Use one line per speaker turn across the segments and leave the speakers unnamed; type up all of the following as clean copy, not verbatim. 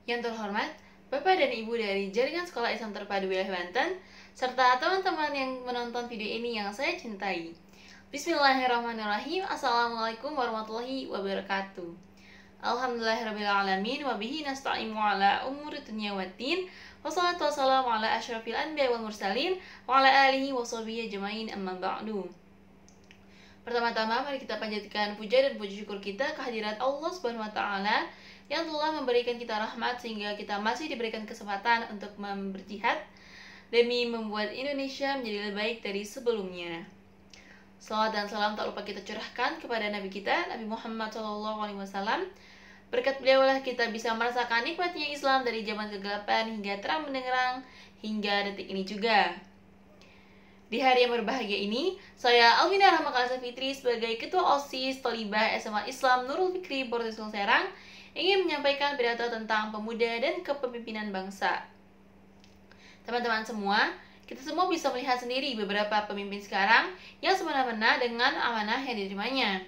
Yang terhormat, Bapak dan Ibu dari Jaringan Sekolah Islam Terpadu Wilayah Banten, serta teman-teman yang menonton video ini yang saya cintai. Bismillahirrahmanirrahim. Assalamualaikum warahmatullahi wabarakatuh. Alhamdulillahirrabbilalamin. Wabihi nasta'inu ala umuri dunya waddin. Wassalatu wassalamu ala asyrafil anbiya wal mursalin wa ala alihi wa sahbihi ajmain, amma ba'du. Pertama-tama mari kita panjatkan puja dan puji syukur kita kehadirat Allah Subhanahu wa taala yang telah memberikan kita rahmat sehingga kita masih diberikan kesempatan untuk berjihad demi membuat Indonesia menjadi lebih baik dari sebelumnya. Salawat dan salam tak lupa kita curahkan kepada Nabi kita, Nabi Muhammad SAW. Berkat beliau lah kita bisa merasakan nikmatnya Islam dari zaman kegelapan hingga terang benderang hingga detik ini juga. Di hari yang berbahagia ini, saya Alvina Rahma Kalasa Fitri sebagai Ketua OSIS Thalibah SMA Islam Nurul Fikri Bordesul Serang ingin menyampaikan pidato tentang pemuda dan kepemimpinan bangsa. Teman-teman semua, kita semua bisa melihat sendiri beberapa pemimpin sekarang yang semena-mena dengan amanah yang diterimanya.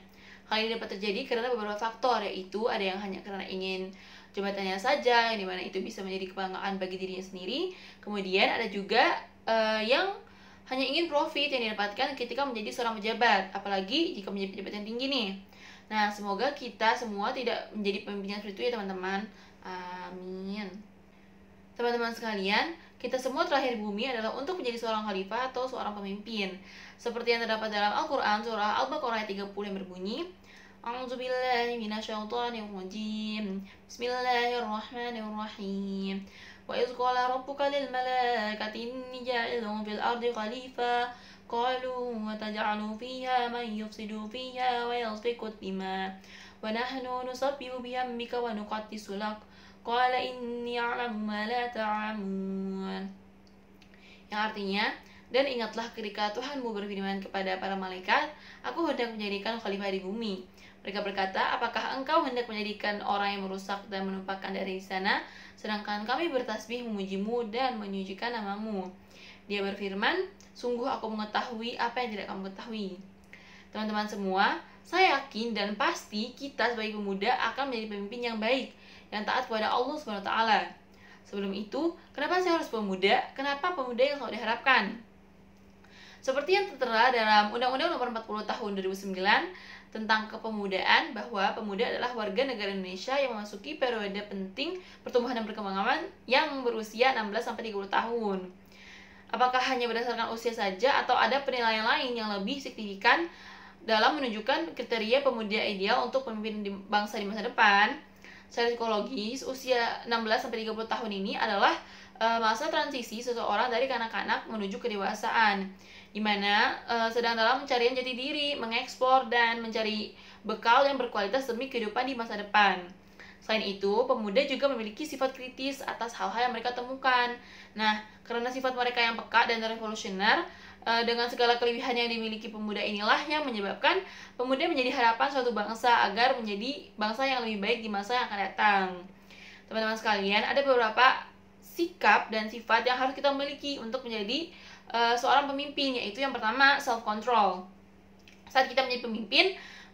Hal ini dapat terjadi karena beberapa faktor, yaitu ada yang hanya karena ingin jabatannya saja, yang dimana itu bisa menjadi kebanggaan bagi dirinya sendiri. Kemudian ada juga yang hanya ingin profit yang didapatkan ketika menjadi seorang pejabat, apalagi jika menjadi pejabat yang tinggi nih. Nah, semoga kita semua tidak menjadi pemimpin yang seperti itu ya teman-teman. Amin. Teman-teman sekalian, kita semua terlahir di bumi adalah untuk menjadi seorang khalifah atau seorang pemimpin. Seperti yang terdapat dalam Al-Quran, surah Al-Baqarah ayat 30 yang berbunyi, A'udzubillahi minasyaitonirrajim. Bismillahirrahmanirrahim. Wa idh qala rabbuka lil malaikati inni ja'ilun fil ardi khalifah qalu wa taj'alu fiha man yufsidu fiha wa yasfiku ad-dima wa nahnu nusabbihu bihamdika wa nuqaddisu lak qala inni a'lamu ma la ta'lamun. Yang artinya, dan ingatlah ketika Tuhanmu berfirman kepada para malaikat, aku hendak menjadikan khalifah di bumi. Mereka berkata, apakah engkau hendak menjadikan orang yang merusak dan menumpahkan dari sana, sedangkan kami bertasbih memujimu dan menyucikan namamu. Dia berfirman, sungguh aku mengetahui apa yang tidak kamu ketahui. Teman-teman semua, saya yakin dan pasti kita sebagai pemuda akan menjadi pemimpin yang baik, yang taat kepada Allah SWT. Sebelum itu, kenapa saya harus pemuda? Kenapa pemuda yang selalu diharapkan? Seperti yang tertera dalam Undang-Undang Nomor 40 Tahun 2009 tentang kepemudaan, bahwa pemuda adalah warga negara Indonesia yang memasuki periode penting pertumbuhan dan perkembangan yang berusia 16-30 tahun. Apakah hanya berdasarkan usia saja atau ada penilaian lain yang lebih signifikan dalam menunjukkan kriteria pemuda ideal untuk pemimpin bangsa di masa depan? Secara psikologis, usia 16-30 tahun ini adalah masa transisi seseorang dari kanak-kanak menuju kedewasaan, di mana sedang dalam pencarian jati diri, mengeksplor dan mencari bekal yang berkualitas demi kehidupan di masa depan. Selain itu, pemuda juga memiliki sifat kritis atas hal-hal yang mereka temukan. Nah, karena sifat mereka yang peka dan revolusioner, dengan segala kelebihan yang dimiliki pemuda inilah yang menyebabkan pemuda menjadi harapan suatu bangsa agar menjadi bangsa yang lebih baik di masa yang akan datang. Teman-teman sekalian, ada beberapa sikap dan sifat yang harus kita miliki untuk menjadi seorang pemimpin, yaitu yang pertama, self-control. Saat kita menjadi pemimpin,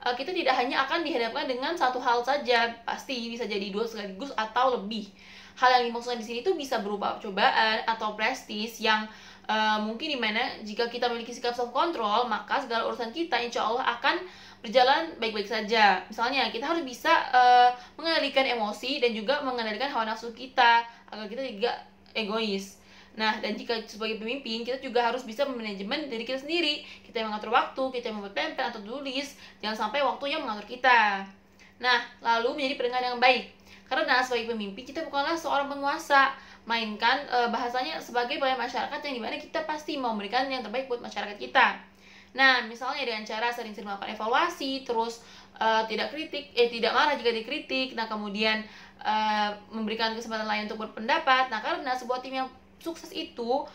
kita tidak hanya akan dihadapkan dengan satu hal saja, pasti bisa jadi dua sekaligus atau lebih. Hal yang dimaksudkan di sini itu bisa berupa cobaan atau prestis yang mungkin dimana jika kita memiliki sikap self-control, maka segala urusan kita insya Allah akan berjalan baik-baik saja. Misalnya, kita harus bisa mengendalikan emosi dan juga mengendalikan hawa nafsu kita agar kita tidak egois. Nah, dan jika sebagai pemimpin, kita juga harus bisa memanajemen diri kita sendiri. Kita yang mengatur waktu, kita yang membuat pamflet atau tulis, jangan sampai waktu yang mengatur kita. Nah, lalu menjadi pendengar yang baik. Karena sebagai pemimpin, kita bukanlah seorang penguasa, melainkan bahasanya sebagai pelayan masyarakat yang dimana kita pasti mau memberikan yang terbaik buat masyarakat kita. Nah, misalnya dengan cara sering-sering melakukan evaluasi, terus tidak marah jika dikritik, nah kemudian memberikan kesempatan lain untuk berpendapat. Nah, karena sebuah tim yang sukses itu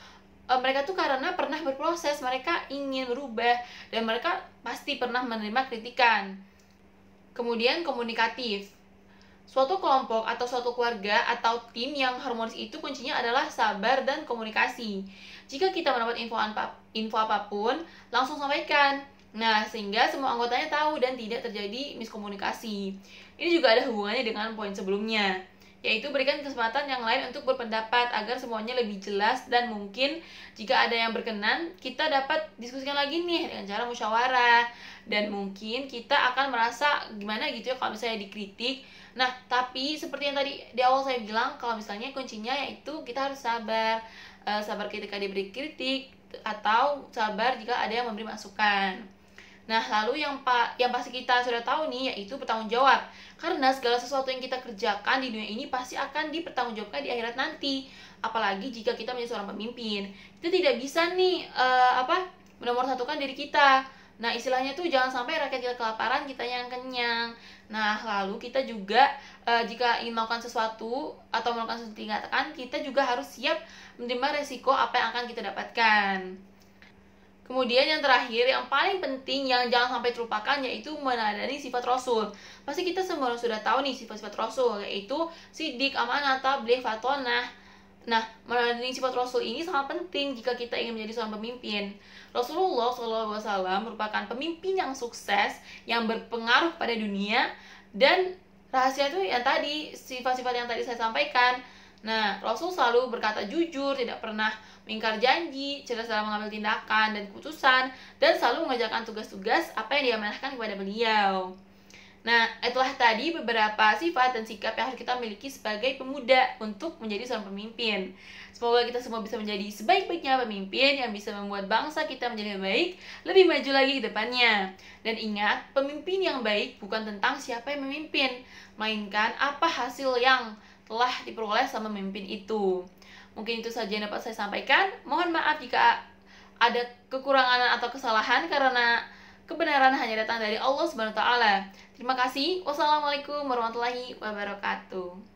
mereka tuh karena pernah berproses, mereka ingin berubah, dan mereka pasti pernah menerima kritikan. Kemudian komunikatif. Suatu kelompok atau suatu keluarga atau tim yang harmonis itu kuncinya adalah sabar dan komunikasi. Jika kita mendapat info apapun, langsung sampaikan. Nah, sehingga semua anggotanya tahu dan tidak terjadi miskomunikasi. Ini juga ada hubungannya dengan poin sebelumnya, yaitu berikan kesempatan yang lain untuk berpendapat agar semuanya lebih jelas, dan mungkin jika ada yang berkenan, kita dapat diskusikan lagi nih dengan cara musyawarah, dan mungkin kita akan merasa gimana gitu ya kalau misalnya dikritik. Nah, tapi seperti yang tadi di awal saya bilang, kalau misalnya kuncinya yaitu kita harus sabar, sabar ketika diberi kritik, atau sabar jika ada yang memberi masukan. Nah, lalu yang pasti kita sudah tahu nih, yaitu bertanggung jawab. Karena segala sesuatu yang kita kerjakan di dunia ini pasti akan dipertanggungjawabkan di akhirat nanti. Apalagi jika kita menjadi seorang pemimpin. Kita tidak bisa nih menomorsatukan diri kita. Nah, istilahnya tuh jangan sampai rakyat kita kelaparan, kita yang kenyang. Nah, lalu kita juga jika ingin melakukan sesuatu atau melakukan sesuatu yang dikatakan, kita juga harus siap menerima resiko apa yang akan kita dapatkan. Kemudian yang terakhir, yang paling penting yang jangan sampai terlupakan, yaitu meneladani sifat Rasul. Pasti kita semua sudah tahu nih sifat-sifat Rasul, yaitu sidik, amanah, tabligh, fatonah. Nah, meneladani sifat Rasul ini sangat penting jika kita ingin menjadi seorang pemimpin. Rasulullah SAW merupakan pemimpin yang sukses, yang berpengaruh pada dunia, dan rahasia itu yang tadi, sifat-sifat yang tadi saya sampaikan. Nah, Rasul selalu berkata jujur, tidak pernah mengingkar janji, cerdas dalam mengambil tindakan dan keputusan, dan selalu mengerjakan tugas-tugas apa yang diamanahkan kepada beliau. Nah, itulah tadi beberapa sifat dan sikap yang harus kita miliki sebagai pemuda untuk menjadi seorang pemimpin. Semoga kita semua bisa menjadi sebaik-baiknya pemimpin yang bisa membuat bangsa kita menjadi lebih baik, lebih maju lagi ke depannya. Dan ingat, pemimpin yang baik bukan tentang siapa yang memimpin, melainkan apa hasil yang telah diperoleh sama memimpin itu. Mungkin itu saja yang dapat saya sampaikan. Mohon maaf jika ada kekurangan atau kesalahan, karena kebenaran hanya datang dari Allah Subhanahu wa taala. Terima kasih. Wassalamualaikum warahmatullahi wabarakatuh.